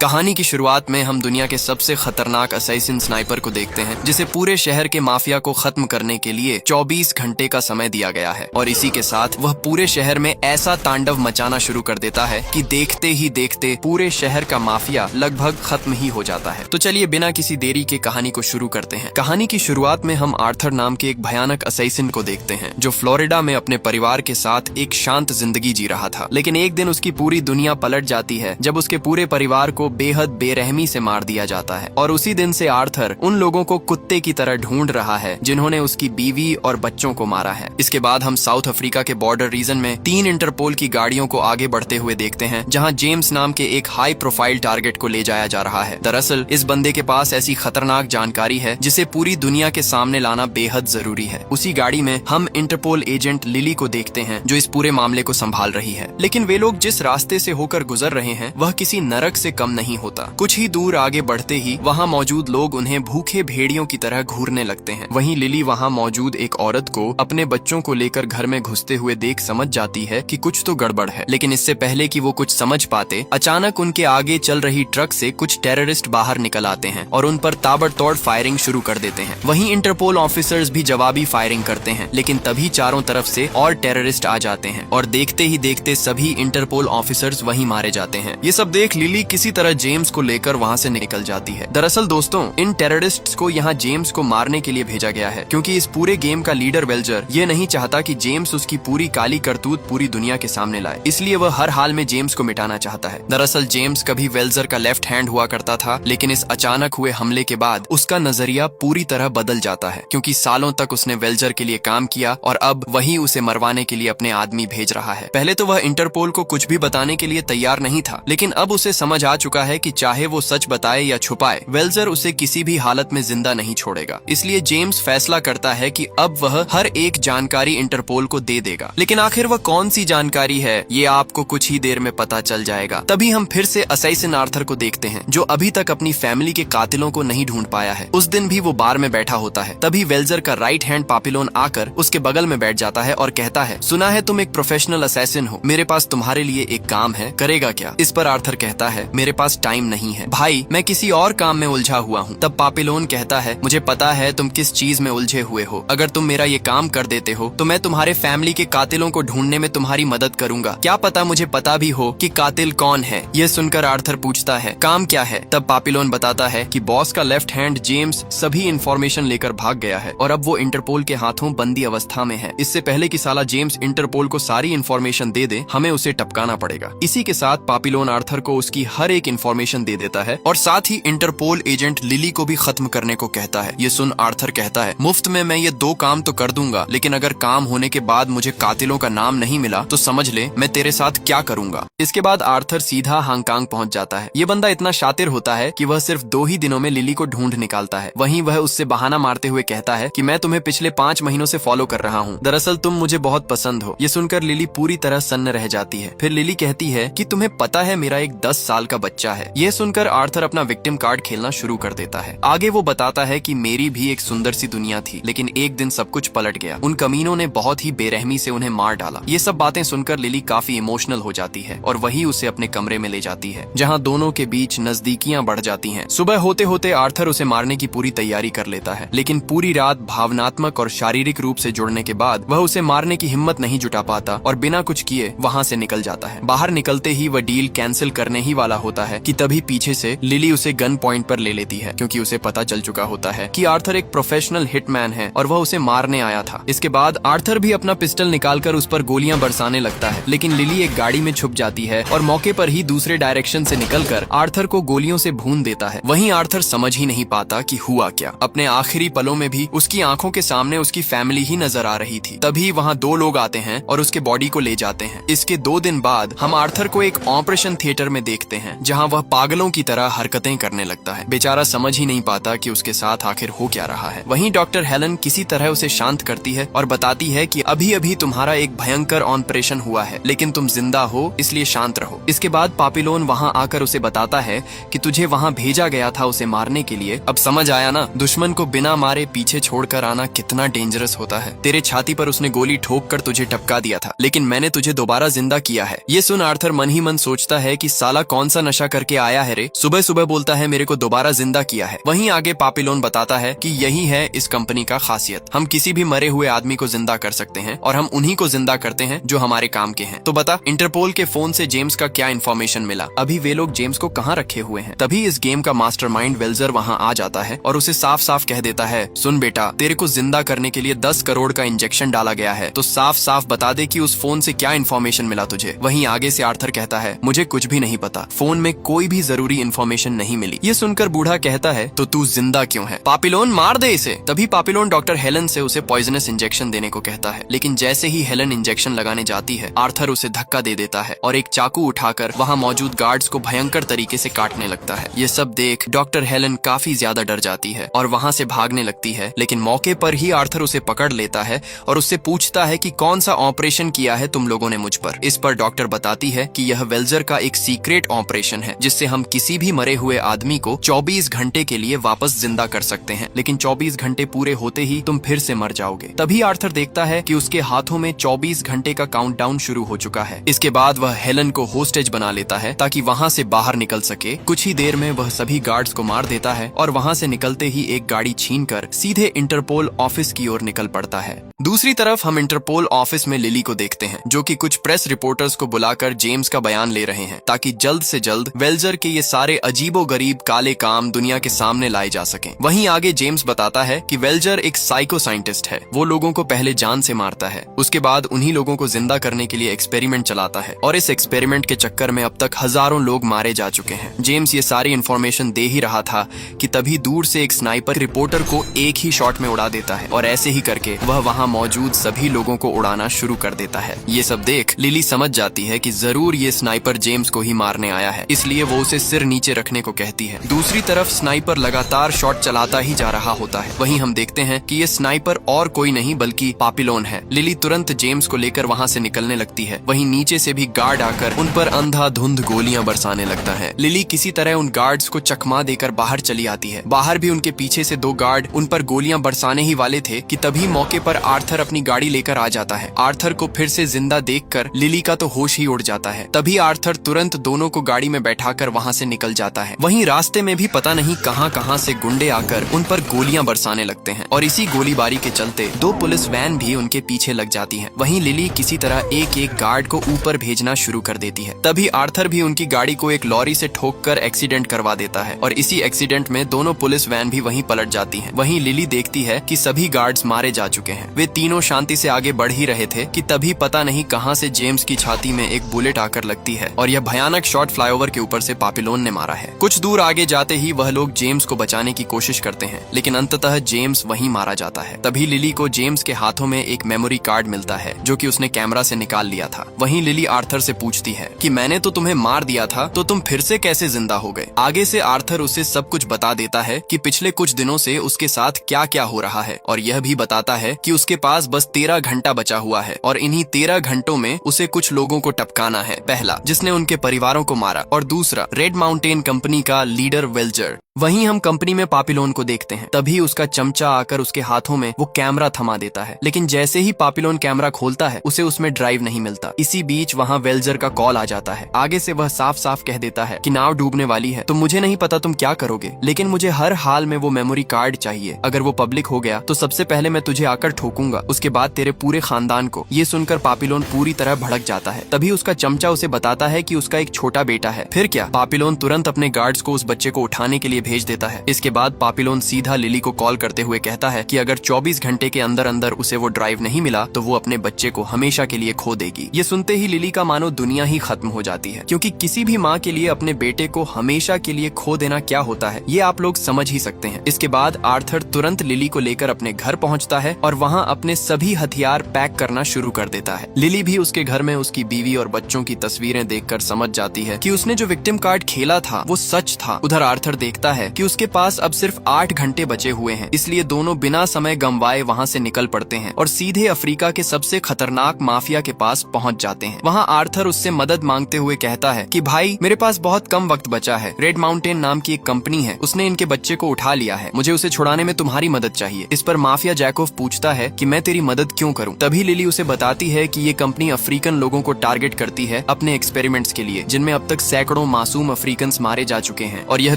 कहानी की शुरुआत में हम दुनिया के सबसे खतरनाक असैसिन स्नाइपर को देखते हैं, जिसे पूरे शहर के माफिया को खत्म करने के लिए 24 घंटे का समय दिया गया है और इसी के साथ वह पूरे शहर में ऐसा तांडव मचाना शुरू कर देता है कि देखते ही देखते पूरे शहर का माफिया लगभग खत्म ही हो जाता है। तो चलिए बिना किसी देरी के कहानी को शुरू करते हैं। कहानी की शुरुआत में हम आर्थर नाम के एक भयानक असैसिन को देखते हैं, जो फ्लोरिडा में अपने परिवार के साथ एक शांत जिंदगी जी रहा था। लेकिन एक दिन उसकी पूरी दुनिया पलट जाती है जब उसके पूरे परिवार को बेहद बेरहमी से मार दिया जाता है। और उसी दिन से आर्थर उन लोगों को कुत्ते की तरह ढूंढ रहा है जिन्होंने उसकी बीवी और बच्चों को मारा है। इसके बाद हम साउथ अफ्रीका के बॉर्डर रीजन में 3 इंटरपोल की गाड़ियों को आगे बढ़ते हुए देखते हैं, जहां जेम्स नाम के एक हाई प्रोफाइल टारगेट को ले जाया जा रहा है। दरअसल इस बंदे के पास ऐसी खतरनाक जानकारी है जिसे पूरी दुनिया के सामने लाना बेहद जरूरी है। उसी गाड़ी में हम इंटरपोल एजेंट लिली को देखते हैं, जो इस पूरे मामले को संभाल रही है। लेकिन वे लोग जिस रास्ते से होकर गुजर रहे हैं वह किसी नरक से कम नहीं होता। कुछ ही दूर आगे बढ़ते ही वहाँ मौजूद लोग उन्हें भूखे भेड़ियों की तरह घूरने लगते हैं। वहीं लिली वहाँ मौजूद एक औरत को अपने बच्चों को लेकर घर में घुसते हुए देख समझ जाती है कि कुछ तो गड़बड़ है। लेकिन इससे पहले कि वो कुछ समझ पाते, अचानक उनके आगे चल रही ट्रक से कुछ टेररिस्ट बाहर निकल आते हैं और उन पर ताबड़तोड़ फायरिंग शुरू कर देते हैं। वहीं इंटरपोल ऑफिसर्स भी जवाबी फायरिंग करते हैं, लेकिन तभी चारों तरफ से और टेररिस्ट आ जाते हैं और देखते ही देखते सभी इंटरपोल ऑफिसर्स वहीं मारे जाते हैं। ये सब देख लिली किसी तरह जेम्स को लेकर वहाँ से निकल जाती है। दरअसल दोस्तों, इन टेररिस्ट्स को यहाँ जेम्स को मारने के लिए भेजा गया है, क्योंकि इस पूरे गेम का लीडर वेल्जर ये नहीं चाहता कि जेम्स उसकी पूरी काली करतूत पूरी दुनिया के सामने लाए, इसलिए वह हर हाल में जेम्स को मिटाना चाहता है। दरअसल जेम्स कभी वेल्जर का लेफ्ट हैंड हुआ करता था, लेकिन इस अचानक हुए हमले के बाद उसका नजरिया पूरी तरह बदल जाता है, क्योंकि सालों तक उसने वेल्जर के लिए काम किया और अब वही उसे मरवाने के लिए अपने आदमी भेज रहा है। पहले तो वह इंटरपोल को कुछ भी बताने के लिए तैयार नहीं था, लेकिन अब उसे समझ आ चुका है कि चाहे वो सच बताए या छुपाए, वेल्जर उसे किसी भी हालत में जिंदा नहीं छोड़ेगा। इसलिए जेम्स फैसला करता है कि अब वह हर एक जानकारी इंटरपोल को दे देगा। लेकिन आखिर वह कौन सी जानकारी है, ये आपको कुछ ही देर में पता चल जाएगा। तभी हम फिर से असैसिन आर्थर को देखते हैं, जो अभी तक अपनी फैमिली के कातिलों को नहीं ढूंढ पाया है। उस दिन भी वो बार में बैठा होता है। तभी वेल्जर का राइट हैंड पापिलोन आकर उसके बगल में बैठ जाता है और कहता है, सुना है तुम एक प्रोफेशनल असैसिन हो, मेरे पास तुम्हारे लिए एक काम है, करेगा क्या? इस पर आर्थर कहता है, मेरे पास टाइम नहीं है भाई, मैं किसी और काम में उलझा हुआ हूँ। तब पापिलोन कहता है, मुझे पता है तुम किस चीज में उलझे हुए हो। अगर तुम मेरा ये काम कर देते हो तो मैं तुम्हारे फैमिली के कातिलों को ढूंढने में तुम्हारी मदद करूंगा। क्या पता मुझे पता भी हो कि कातिल कौन है। ये सुनकर आर्थर पूछता है, काम क्या है? तब पापिलोन बताता है कि बॉस का लेफ्ट हैंड जेम्स सभी इंफॉर्मेशन लेकर भाग गया है और अब वो इंटरपोल के हाथों बंदी अवस्था में है। इससे पहले कि साला जेम्स इंटरपोल को सारी इंफॉर्मेशन दे दे, हमें उसे टपकाना पड़ेगा। इसी के साथ पापिलोन आर्थर को उसकी हर एक इंफॉर्मेशन दे देता है और साथ ही इंटरपोल एजेंट लिली को भी खत्म करने को कहता है। ये सुन आर्थर कहता है, मुफ्त में मैं ये 2 काम तो कर दूंगा, लेकिन अगर काम होने के बाद मुझे कातिलों का नाम नहीं मिला तो समझ ले मैं तेरे साथ क्या करूंगा। इसके बाद आर्थर सीधा हांगकांग पहुंच जाता है। ये बंदा इतना शातिर होता है कि वह सिर्फ 2 ही दिनों में लिली को ढूंढ निकालता है। वहीं वह उससे बहाना मारते हुए कहता है कि मैं तुम्हें पिछले 5 महीनों से फॉलो कर रहा हूँ, दरअसल तुम मुझे बहुत पसंद हो। ये सुनकर लिली पूरी तरह सन्न रह जाती है। फिर लिली कहती है कि तुम्हें पता है मेरा एक 10 साल का बच्चा है। यह सुनकर आर्थर अपना विक्टिम कार्ड खेलना शुरू कर देता है। आगे वो बताता है कि मेरी भी एक सुंदर सी दुनिया थी, लेकिन एक दिन सब कुछ पलट गया। उन कमीनों ने बहुत ही बेरहमी से उन्हें मार डाला। ये सब बातें सुनकर लिली काफी इमोशनल हो जाती है और वही उसे अपने कमरे में ले जाती है, जहाँ दोनों के बीच नजदीकियां बढ़ जाती हैं। सुबह होते होते आर्थर उसे मारने की पूरी तैयारी कर लेता है, लेकिन पूरी रात भावनात्मक और शारीरिक रूप से जुड़ने के बाद वह उसे मारने की हिम्मत नहीं जुटा पाता और बिना कुछ किए वहाँ से निकल जाता है। बाहर निकलते ही वह डील कैंसिल करने ही वाला होता है कि तभी पीछे से लिली उसे गन पॉइंट पर ले लेती है, क्योंकि उसे पता चल चुका होता है कि आर्थर एक प्रोफेशनल हिटमैन है और वह उसे मारने आया था। इसके बाद आर्थर भी अपना पिस्टल निकालकर उस पर गोलियां बरसाने लगता है, लेकिन लिली एक गाड़ी में छुप जाती है और मौके पर ही दूसरे डायरेक्शन से निकलकर आर्थर को गोलियों से भून देता है। वहीं आर्थर समझ ही नहीं पाता कि हुआ क्या। अपने आखिरी पलों में भी उसकी आंखों के सामने उसकी फैमिली ही नजर आ रही थी। तभी वहाँ 2 लोग आते हैं और उसके बॉडी को ले जाते हैं। इसके 2 दिन बाद हम आर्थर को एक ऑपरेशन थिएटर में देखते हैं, जहाँ वह पागलों की तरह हरकतें करने लगता है। बेचारा समझ ही नहीं पाता कि उसके साथ आखिर हो क्या रहा है। वहीं डॉक्टर हेलन किसी तरह उसे शांत करती है और बताती है कि अभी अभी तुम्हारा एक भयंकर ऑपरेशन हुआ है, लेकिन तुम जिंदा हो, इसलिए शांत रहो। इसके बाद पापिलोन वहाँ आकर उसे बताता है कि तुझे वहाँ भेजा गया था उसे मारने के लिए। अब समझ आया ना, दुश्मन को बिना मारे पीछे छोड़कर आना कितना डेंजरस होता है। तेरे छाती पर उसने गोली ठोक कर तुझे टपका दिया था, लेकिन मैंने तुझे दोबारा जिंदा किया है। ये सुन आर्थर मन ही मन सोचता है कि साला कौन सा नशा करके आया है रे? सुबह सुबह बोलता है मेरे को दोबारा जिंदा किया है। वहीं आगे पापिलोन बताता है कि यही है इस कंपनी का खासियत, हम किसी भी मरे हुए आदमी को जिंदा कर सकते हैं और हम उन्हीं को जिंदा करते हैं जो हमारे काम के हैं। तो बता, इंटरपोल के फोन से जेम्स का क्या इन्फॉर्मेशन मिला? अभी वे लोग जेम्स को कहाँ रखे हुए हैं? तभी इस गेम का मास्टरमाइंड वेल्जर वहाँ आ जाता है और उसे साफ साफ कह देता है, सुन बेटा, तेरे को जिंदा करने के लिए 10 करोड़ का इंजेक्शन डाला गया है, तो साफ साफ बता दे कि उस फोन से क्या इन्फॉर्मेशन मिला तुझे। वहीं आगे से आर्थर कहता है, मुझे कुछ भी नहीं पता, फोन में कोई भी जरूरी इन्फॉर्मेशन नहीं मिली। ये सुनकर बूढ़ा कहता है, तो तू जिंदा क्यों है? पापिलोन, मार दे इसे। तभी पापिलोन डॉक्टर हेलन से उसे पॉइजनस इंजेक्शन देने को कहता है, लेकिन जैसे ही हेलन इंजेक्शन लगाने जाती है, आर्थर उसे धक्का दे देता है और एक चाकू उठाकर वहाँ मौजूद गार्ड्स को भयंकर तरीके से काटने लगता है। ये सब देख डॉक्टर हेलन काफी ज्यादा डर जाती है और वहाँ से भागने लगती है, लेकिन मौके पर ही आर्थर उसे पकड़ लेता है और उससे पूछता है कि कौन सा ऑपरेशन किया है तुम लोगों ने मुझ पर। इस पर डॉक्टर बताती है कि यह वेल्जर का एक सीक्रेट ऑपरेशन है, जिससे हम किसी भी मरे हुए आदमी को 24 घंटे के लिए वापस जिंदा कर सकते हैं, लेकिन 24 घंटे पूरे होते ही तुम फिर से मर जाओगे। तभी आर्थर देखता है कि उसके हाथों में 24 घंटे का काउंटडाउन शुरू हो चुका है। इसके बाद वह हेलन को होस्टेज बना लेता है ताकि वहाँ से बाहर निकल सके। कुछ ही देर में वह सभी गार्ड्स को मार देता है और वहाँ से निकलते ही एक गाड़ी छीनकर सीधे इंटरपोल ऑफिस की ओर निकल पड़ता है। दूसरी तरफ हम इंटरपोल ऑफिस में लिली को देखते हैं, जो कि कुछ प्रेस रिपोर्टर्स को बुलाकर जेम्स का बयान ले रहे हैं ताकि जल्द से जल्द वेल्जर के ये सारे अजीबोगरीब काले काम दुनिया के सामने लाए जा सकें। वहीं आगे जेम्स बताता है कि वेल्जर एक साइको साइंटिस्ट है, वो लोगों को पहले जान से मारता है, उसके बाद उन्हीं लोगों को जिंदा करने के लिए एक्सपेरिमेंट चलाता है और इस एक्सपेरिमेंट के चक्कर में अब तक हजारों लोग मारे जा चुके हैं। जेम्स ये सारी इन्फॉर्मेशन दे ही रहा था कि तभी दूर से एक स्नाइपर रिपोर्टर को एक ही शॉट में उड़ा देता है और ऐसे ही करके वह वहाँ मौजूद सभी लोगों को उड़ाना शुरू कर देता है। ये सब देख लिली समझ जाती है कि जरूर ये स्नाइपर जेम्स को ही मारने आया है, इसलिए वो उसे सिर नीचे रखने को कहती है। दूसरी तरफ स्नाइपर लगातार शॉट चलाता ही जा रहा होता है। वहीं हम देखते हैं कि ये स्नाइपर और कोई नहीं बल्कि पापिलोन है। लिली तुरंत जेम्स को लेकर वहाँ से निकलने लगती है। वहीं नीचे से भी गार्ड आकर उन पर अंधाधुंध गोलियां बरसाने लगता है। लिली किसी तरह उन गार्ड्स को चकमा देकर बाहर चली आती है। बाहर भी उनके पीछे से 2 गार्ड उन पर गोलियां बरसाने ही वाले थे कि तभी मौके पर आर्थर अपनी गाड़ी लेकर आ जाता है। आर्थर को फिर से जिंदा देखकर लिली का तो होश ही उड़ जाता है। तभी आर्थर तुरंत दोनों को गाड़ी में बैठाकर वहाँ से निकल जाता है। वहीं रास्ते में भी पता नहीं कहां से गुंडे आकर उन पर गोलियां बरसाने लगते हैं और इसी गोलीबारी के चलते 2 पुलिस वैन भी उनके पीछे लग जाती हैं। वहीं लिली किसी तरह एक गार्ड को ऊपर भेजना शुरू कर देती है। तभी आर्थर भी उनकी गाड़ी को एक लॉरी से ठोककर एक्सीडेंट करवा देता है और इसी एक्सीडेंट में दोनों पुलिस वैन भी वहीं पलट जाती हैं। वहीं लिली देखती है कि सभी गार्ड्स मारे जा चुके हैं। वे तीनों शांति से आगे बढ़ ही रहे थे कि तभी पता नहीं कहां से जेम्स की छाती में एक बुलेट आकर लगती है और यह भयानक शॉट फ्लाईओवर के ऊपर से पापिलोन ने मारा है। कुछ दूर आगे जाते ही वह लोग जेम्स को बचाने की कोशिश करते हैं, लेकिन अंततः जेम्स वहीं मारा जाता है। तभी लिली को जेम्स के हाथों में एक मेमोरी कार्ड मिलता है जो कि उसने कैमरा से निकाल लिया था। वहीं लिली आर्थर से पूछती है कि मैंने तो तुम्हें मार दिया था, तो तुम फिर से कैसे जिंदा हो गए? आगे से आर्थर उसे सब कुछ बता देता है कि पिछले कुछ दिनों से उसके साथ क्या क्या हो रहा है और यह भी बताता है कि उसके पास बस 13 घंटा बचा हुआ है और इन्हीं 13 घंटों में उसे कुछ लोगों को टपकाना है। पहला, जिसने उनके परिवारों को मारा, और दूसरा, रेड माउंटेन कंपनी का लीडर वेल्जर। वहीं हम कंपनी में पापिलोन को देखते हैं। तभी उसका चमचा आकर उसके हाथों में वो कैमरा थमा देता है, लेकिन जैसे ही पापिलोन कैमरा खोलता है उसे उसमें ड्राइव नहीं मिलता। इसी बीच वहाँ वेल्जर का कॉल आ जाता है। आगे से वह साफ साफ कह देता है कि नाव डूबने वाली है, तो मुझे नहीं पता तुम क्या करोगे, लेकिन मुझे हर हाल में वो मेमोरी कार्ड चाहिए। अगर वो पब्लिक हो गया तो सबसे पहले मैं तुझे आकर ठोकूंगा, उसके बाद तेरे पूरे खानदान को। ये सुनकर पापिलोन पूरी तरह भड़क जाता है। तभी उसका चमचा उसे बताता है कि उसका एक छोटा बेटा है। फिर क्या, पापिलोन तुरंत अपने गार्ड्स को उस बच्चे को उठाने के लिए भेज देता है। इसके बाद पापिलोन सीधा लिली को कॉल करते हुए कहता है कि अगर 24 घंटे के अंदर अंदर उसे वो ड्राइव नहीं मिला तो वो अपने बच्चे को हमेशा के लिए खो देगी। ये सुनते ही लिली का मानो दुनिया ही खत्म हो जाती है, क्योंकि किसी भी माँ के लिए अपने बेटे को हमेशा के लिए खो देना क्या होता है ये आप लोग समझ ही सकते हैं। इसके बाद आर्थर तुरंत लिली को लेकर अपने घर पहुंचता है और वहाँ अपने सभी हथियार पैक करना शुरू कर देता है। लिली भी उसके घर में उसकी बीवी और बच्चों की तस्वीरें देखकर समझ जाती है कि उसने जो विक्टिम कार्ड खेला था वो सच था। उधर आर्थर देखता है कि उसके पास अब सिर्फ 8 घंटे बचे हुए हैं, इसलिए दोनों बिना समय गंवाए वहाँ से निकल पड़ते हैं और सीधे अफ्रीका के सबसे खतरनाक माफिया के पास पहुँच जाते हैं। वहाँ आर्थर उससे मदद मांगते हुए कहता है कि भाई मेरे पास बहुत कम वक्त बचा है, रेड माउंटेन नाम की एक कंपनी है, उसने इनके बच्चे को उठा लिया है, मुझे उसे छुड़ाने में तुम्हारी मदद चाहिए। इस पर माफिया जैकोव पूछता है कि मैं तेरी मदद क्यों करूं? तभी लिली उसे बताती है कि ये कंपनी अफ्रीकन लोगों को टारगेट करती है अपने एक्सपेरिमेंट्स के लिए, जिनमें अब तक सैकड़ों मासूम अफ्रीकन्स मारे जा चुके हैं और यह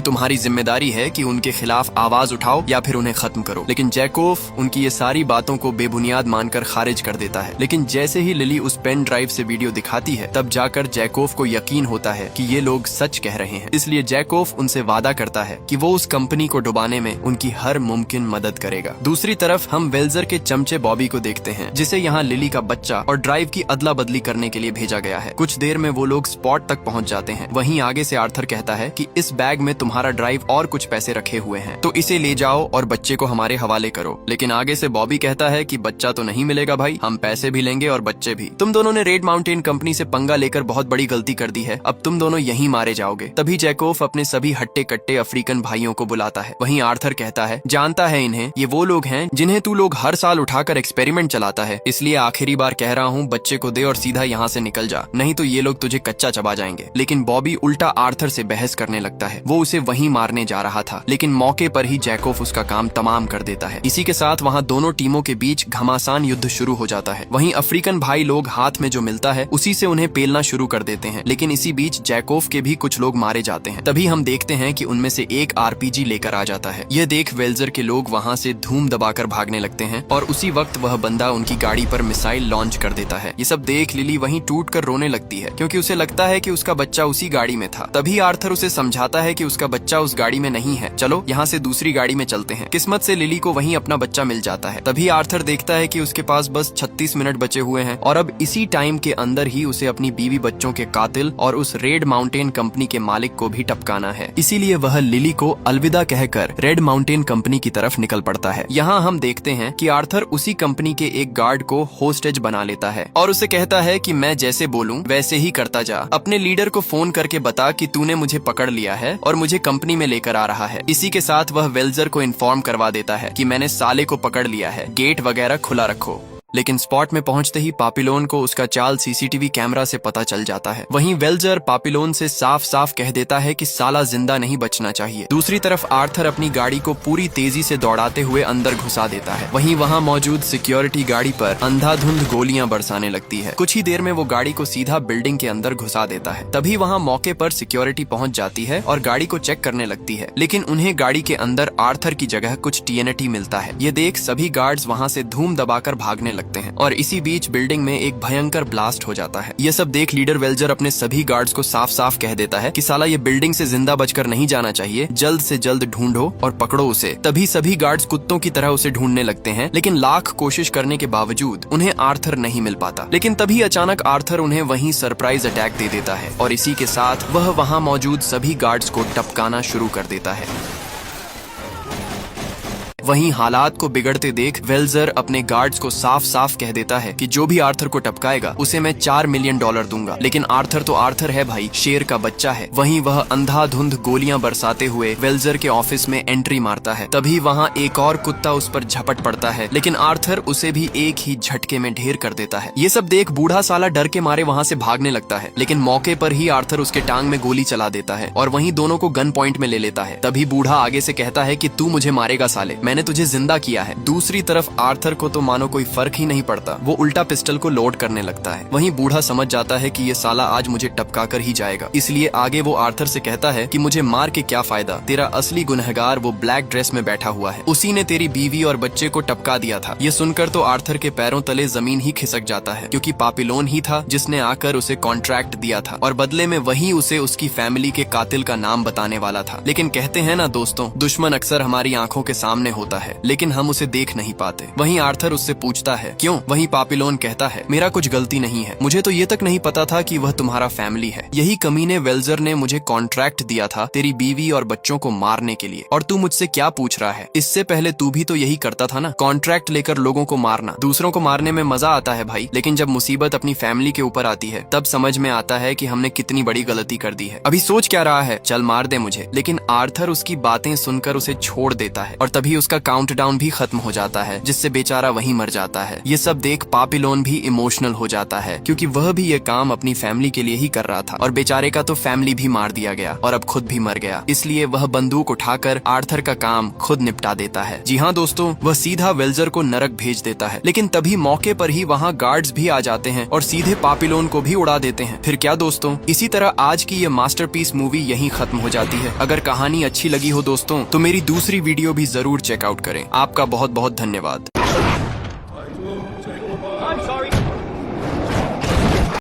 तुम्हारी जिम्मेदारी है कि उनके खिलाफ आवाज उठाओ या फिर उन्हें खत्म करो। लेकिन जैकोव उनकी ये सारी बातों को बेबुनियाद मानकर खारिज कर देता है। लेकिन जैसे ही लिली उस पेन ड्राइव से वीडियो दिखाती है, तब जाकर जैकोव को यकीन होता है कि ये लोग सच कह रहे हैं। इसलिए जैकोव उनसे वादा करता है कि वो उस कंपनी को डुबाने में उनकी हर मुमकिन मदद करेगा। दूसरी तरफ हम वेल्जर के चमचे बॉबी को देखते हैं, जिसे यहाँ लिली का बच्चा और ड्राइव की अदला बदली करने के लिए भेजा गया है। कुछ देर में वो लोग स्पॉट तक पहुँच जाते हैं। वहीं आगे से आर्थर कहता है कि इस बैग में तुम्हारा ड्राइव और कुछ पैसे रखे हुए हैं, तो इसे ले जाओ और बच्चे को हमारे हवाले करो। लेकिन आगे से बॉबी कहता है कि बच्चा तो नहीं मिलेगा भाई, हम पैसे भी लेंगे और बच्चे भी। तुम दोनों ने रेड माउंटेन कंपनी से पंगा लेकर बहुत बड़ी गलती कर दी है, अब तुम दोनों यहीं मारे जाओगे। तभी जैकोव अपने सभी हट्टे कट्टे अफ्रीकन भाइयों को बुलाता है। वहीं आर्थर कहता है, जानता है इन्हें, ये वो लोग हैं जिन्हें तू लोग हर साल उठाकर एक्सपेरिमेंट चलाता है, इसलिए आखिरी बार कह रहा हूँ बच्चे को दे और सीधा यहाँ से निकल जा, नहीं तो ये लोग तुझे कच्चा चबा जाएंगे। लेकिन बॉबी उल्टा आर्थर से बहस करने लगता है। वो उसे वहीं मारने जा रहा था, लेकिन मौके पर ही जैकोव उसका काम तमाम कर देता है। इसी के साथ वहाँ दोनों टीमों के बीच घमासान युद्ध शुरू हो जाता है। वहीं अफ्रीकन भाई लोग हाथ में जो मिलता है उसी से उन्हें पेलना शुरू कर देते हैं। लेकिन इसी बीच जैकोव के भी कुछ लोग मारे जाते हैं। तभी हम देखते हैं कि उनमें से एक आरपीजी लेकर आ जाता है। यह देख वेल्जर के लोग वहाँ से धूम दबाकर भागने लगते हैं और उसी वक्त वह बंदा उनकी गाड़ी पर मिसाइल लॉन्च कर देता है। ये सब देख लिली वहीं टूट कर रोने लगती है, क्योंकि उसे लगता है कि उसका बच्चा उसी गाड़ी में था। तभी आर्थर उसे समझाता है कि उसका बच्चा उस गाड़ी में नहीं है, चलो यहाँ से दूसरी गाड़ी में चलते हैं। किस्मत से लिली को वहीं अपना बच्चा मिल जाता है। तभी आर्थर देखता है कि उसके पास बस 36 मिनट बचे हुए हैं और अब इसी टाइम के अंदर ही उसे अपनी बीवी बच्चों के कातिल और उस रेड माउंटेन कंपनी के मालिक को भी टपकाना है। इसीलिए वह लिली को अलविदा कहकर रेड माउंटेन कंपनी की तरफ निकल पड़ता है। यहाँ हम देखते हैं कि आर्थर उसी कंपनी के एक गार्ड को होस्टेज बना लेता है और उसे कहता है कि मैं जैसे बोलूं वैसे ही करता जा। अपने लीडर को फोन करके बता कि तूने मुझे पकड़ लिया है और मुझे कंपनी में लेकर आ रहा है। इसी के साथ वह वेल्जर को इन्फॉर्म करवा देता है कि मैंने साले को पकड़ लिया है, गेट वगैरह खुला रखो। लेकिन स्पॉट में पहुंचते ही पापिलोन को उसका चाल सीसीटीवी कैमरा से पता चल जाता है। वहीं वेल्जर पापिलोन से साफ साफ कह देता है कि साला जिंदा नहीं बचना चाहिए। दूसरी तरफ आर्थर अपनी गाड़ी को पूरी तेजी से दौड़ाते हुए अंदर घुसा देता है। वहीं वहां मौजूद सिक्योरिटी गाड़ी पर अंधाधुंध गोलियां बरसाने लगती है। कुछ ही देर में वो गाड़ी को सीधा बिल्डिंग के अंदर घुसा देता है। तभी वहां मौके पर सिक्योरिटी पहुंच जाती है और गाड़ी को चेक करने लगती है, लेकिन उन्हें गाड़ी के अंदर आर्थर की जगह कुछ TNT मिलता है। ये देख सभी गार्ड्स वहां से धूम दबाकर भागने लगते हैं और इसी बीच बिल्डिंग में एक भयंकर ब्लास्ट हो जाता है। यह सब देख लीडर वेल्जर अपने सभी गार्ड्स को साफ साफ कह देता है कि साला ये बिल्डिंग से जिंदा बचकर नहीं जाना चाहिए, जल्द से जल्द ढूंढो और पकड़ो उसे। तभी सभी गार्ड्स कुत्तों की तरह उसे ढूंढने लगते हैं, लेकिन लाख कोशिश करने के बावजूद उन्हें आर्थर नहीं मिल पाता। लेकिन तभी अचानक आर्थर उन्हें वहीं सरप्राइज अटैक दे देता है और इसी के साथ वह वहां मौजूद सभी गार्ड्स को टपकाना शुरू कर देता है। वहीं हालात को बिगड़ते देख वेल्जर अपने गार्ड्स को साफ साफ कह देता है कि जो भी आर्थर को टपकाएगा उसे मैं $4 मिलियन दूंगा। लेकिन आर्थर तो आर्थर है भाई, शेर का बच्चा है। वहीं वह अंधाधुंध गोलियां बरसाते हुए वेल्जर के ऑफिस में एंट्री मारता है। तभी वहां एक और कुत्ता उस पर झपट पड़ता है, लेकिन आर्थर उसे भी एक ही झटके में ढेर कर देता है। ये सब देख बूढ़ा साला डर के मारे वहां से भागने लगता है, लेकिन मौके पर ही आर्थर उसके टांग में गोली चला देता है और वहीं दोनों को गन पॉइंट में ले लेता है। तभी बूढ़ा आगे से कहता है कि तू मुझे मारेगा साले, मैंने तुझे जिंदा किया है। दूसरी तरफ आर्थर को तो मानो कोई फर्क ही नहीं पड़ता, वो उल्टा पिस्टल को लोड करने लगता है। वहीं बूढ़ा समझ जाता है कि ये साला आज मुझे टपका कर ही जाएगा, इसलिए आगे वो आर्थर से कहता है कि मुझे मार के क्या फायदा, तेरा असली गुनहगार वो ब्लैक ड्रेस में बैठा हुआ है, उसी ने तेरी बीवी और बच्चे को टपका दिया था। ये सुनकर तो आर्थर के पैरों तले जमीन ही खिसक जाता है, क्योंकि पापिलोन ही था जिसने आकर उसे कॉन्ट्रैक्ट दिया था और बदले में वही उसे उसकी फैमिली के कातिल का नाम बताने वाला था। लेकिन कहते हैं ना दोस्तों, दुश्मन अक्सर हमारी आंखों के सामने होता होता है, लेकिन हम उसे देख नहीं पाते। वहीं आर्थर उससे पूछता है क्यों? वहीं पापिलोन कहता है मेरा कुछ गलती नहीं है, मुझे तो ये तक नहीं पता था कि वह तुम्हारा फैमिली है। यही कमीने वेल्जर ने मुझे कॉन्ट्रैक्ट दिया था तेरी बीवी और बच्चों को मारने के लिए, और तू मुझसे क्या पूछ रहा है? इससे पहले तू भी तो यही करता था ना, कॉन्ट्रैक्ट लेकर लोगों को मारना। दूसरों को मारने में मजा आता है भाई, लेकिन जब मुसीबत अपनी फैमिली के ऊपर आती है तब समझ में आता है कि हमने कितनी बड़ी गलती कर दी है। अभी सोच क्या रहा है? चल मार दे मुझे। लेकिन आर्थर उसकी बातें सुनकर उसे छोड़ देता है और तभी उसका काउंटडाउन भी खत्म हो जाता है, जिससे बेचारा वहीं मर जाता है। ये सब देख पापिलोन भी इमोशनल हो जाता है, क्योंकि वह भी ये काम अपनी फैमिली के लिए ही कर रहा था, और बेचारे का तो फैमिली भी मार दिया गया और अब खुद भी मर गया। इसलिए वह बंदूक उठाकर आर्थर का काम खुद निपटा देता है। जी हाँ दोस्तों, वह सीधा वेल्जर को नरक भेज देता है, लेकिन तभी मौके पर ही वहाँ गार्ड्स भी आ जाते हैं और सीधे पापिलोन को भी उड़ा देते हैं। फिर क्या दोस्तों, इसी तरह आज की ये मास्टरपीस मूवी यहीं खत्म हो जाती है। अगर कहानी अच्छी लगी हो दोस्तों तो मेरी दूसरी वीडियो भी जरूर चेकआउट करें। आपका बहुत बहुत धन्यवाद।